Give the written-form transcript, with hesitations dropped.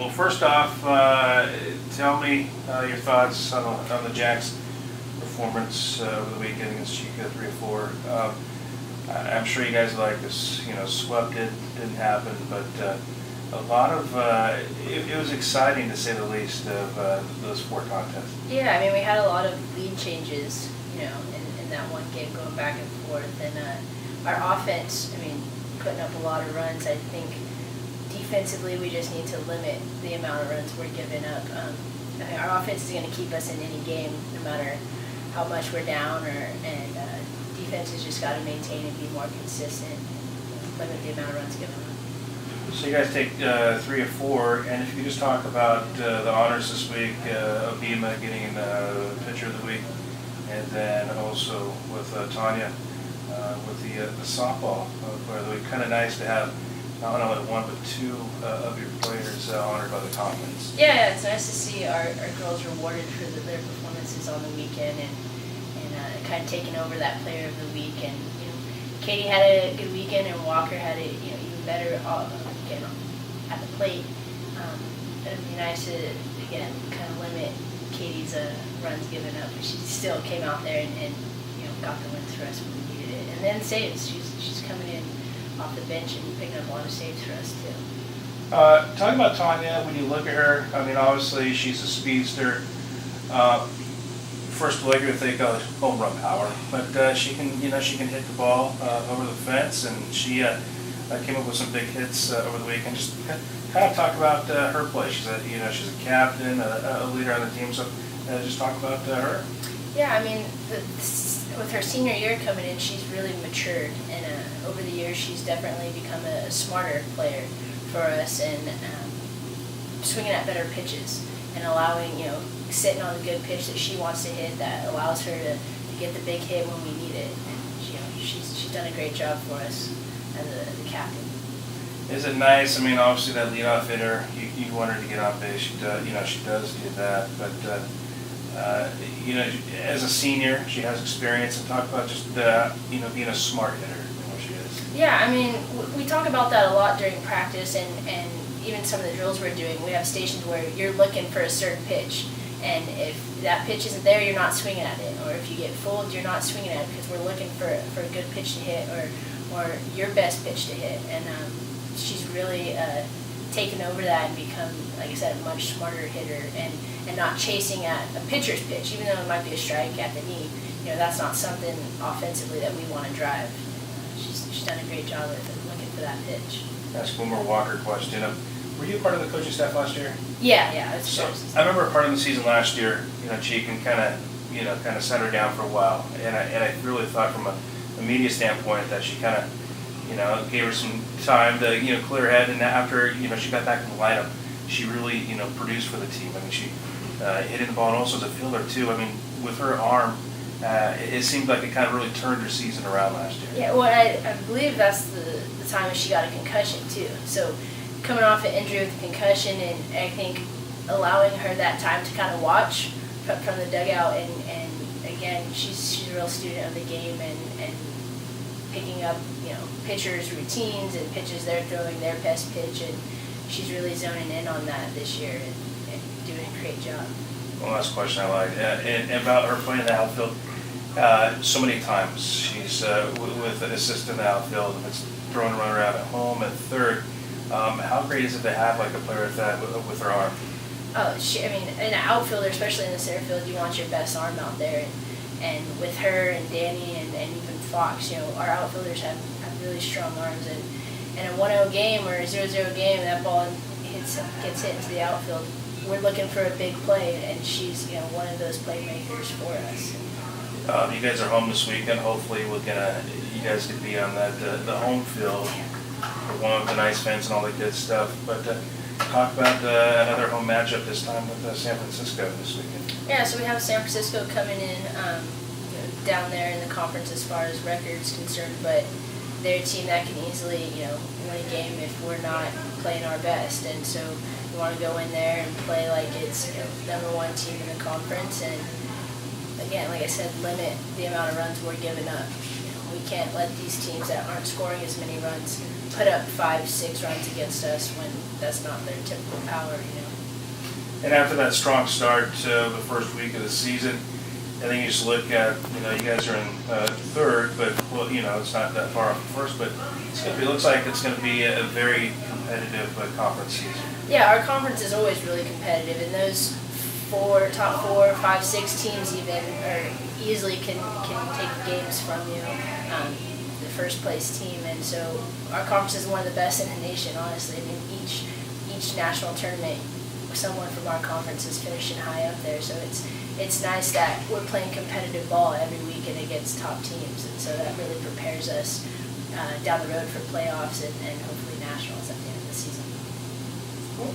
Well, first off, tell me your thoughts on the Jacks' performance over the weekend against Chica 3-4. I'm sure you guys like this. Swept it, didn't happen, but a lot of it was exciting to say the least of those 4 contests. Yeah, I mean we had a lot of lead changes, in that one game going back and forth, and our offense, putting up a lot of runs. I think defensively we just need to limit the amount of runs we're giving up. Our offense is going to keep us in any game, no matter how much we're down, and defense has just got to maintain and be more consistent and limit the amount of runs given up. So you guys take 3 of 4, and if you just talk about the honors this week, Obima getting Pitcher of the Week, and then also with Tanya with the softball Player of the Week. Kind of nice to have not only 1 but 2 of your players honored by the conference. Yeah, it's nice to see our girls rewarded for their performances on the weekend and kind of taking over that Player of the Week. And Katie had a good weekend, and Walker had a even better weekend at the plate. It'd be nice to again kind of limit Katie's runs given up, but she still came out there and got the wins for us when we needed it. And then saves. She's coming in off the bench and picking up a lot of saves for us too. Talking about Tanya, when you look at her, obviously she's a speedster. First leg, you think home run power, but she can hit the ball over the fence, and she came up with some big hits over the weekend. Just kind of talk about her play. She's a captain, a leader on the team. So just talk about her. Yeah, with her senior year coming in, she's really matured, and over the years she's definitely become a smarter player for us, and swinging at better pitches and allowing, sitting on the good pitch that she wants to hit that allows her to get the big hit when we need it. And she's done a great job for us as the captain. Is it nice? Obviously that leadoff hitter, you want her to get on base. She does, she does do that, but as a senior, she has experience. And talk about just being a smart hitter. She is. Yeah, we talk about that a lot during practice, and even some of the drills we're doing. We have stations where you're looking for a certain pitch, and if that pitch isn't there, you're not swinging at it. Or if you get fooled, you're not swinging at it, because we're looking for a good pitch to hit, or your best pitch to hit. And she's really taken over that and become, like I said, a much smarter hitter, and not chasing at a pitcher's pitch, even though it might be a strike at the knee. That's not something offensively that we want to drive. She's done a great job of looking for that pitch. Ask one more Walker question. Were you part of the coaching staff last year? Yeah. I remember part of the season last year. She can kind of set her down for a while, and I really thought from a media standpoint that she kind of gave her some time to clear her head, and after she got back in the lineup, she really produced for the team. She hitting the ball, and also as a fielder too. With her arm, it seemed like it kind of really turned her season around last year. Yeah, well, I believe that's the time she got a concussion too. So coming off an injury with a concussion, and I think allowing her that time to kind of watch from the dugout, and again, she's a real student of the game, and picking up pitchers' routines and pitches they're throwing, their best pitch, and she's really zoning in on that this year and doing a great job. One last question I like, and about her playing in the outfield. So many times she's with an assist in the outfield, and it's throwing a runner out at home at third. How great is it to have like a player like that with her arm? Oh, an outfielder, especially in the center field, you want your best arm out there, and with her and Danny and even Fox, our outfielders have really strong arms, and in a 1-0 game or a 0-0 game, that ball gets hit into the outfield. We're looking for a big play, and she's one of those playmakers for us. You guys are home this weekend. Hopefully, you guys can be on the home field for one of the nice fans and all the good stuff. But talk about another home matchup this time with San Francisco this weekend. Yeah, so we have San Francisco coming in down there in the conference as far as record's concerned, but they're a team that can easily win a game if we're not playing our best, and so we want to go in there and play like it's #1 team in the conference, and again, like I said, limit the amount of runs we're giving up. We can't let these teams that aren't scoring as many runs put up 5-6 runs against us when that's not their typical power, you know. And after that strong start to the first week of the season, I think you just look at, you know, you guys are in third, but, well, you know, it's not that far off the first, but it looks like it's going to be a very competitive conference season. Yeah, our conference is always really competitive, and those top 4, 5, 6 teams even easily can take games from you, the first place team, and so our conference is one of the best in the nation, honestly. I mean, each national tournament, someone from our conference is finishing high up there, so it's nice that we're playing competitive ball every week and against top teams, and so that really prepares us down the road for playoffs and hopefully nationals at the end of the season. Cool.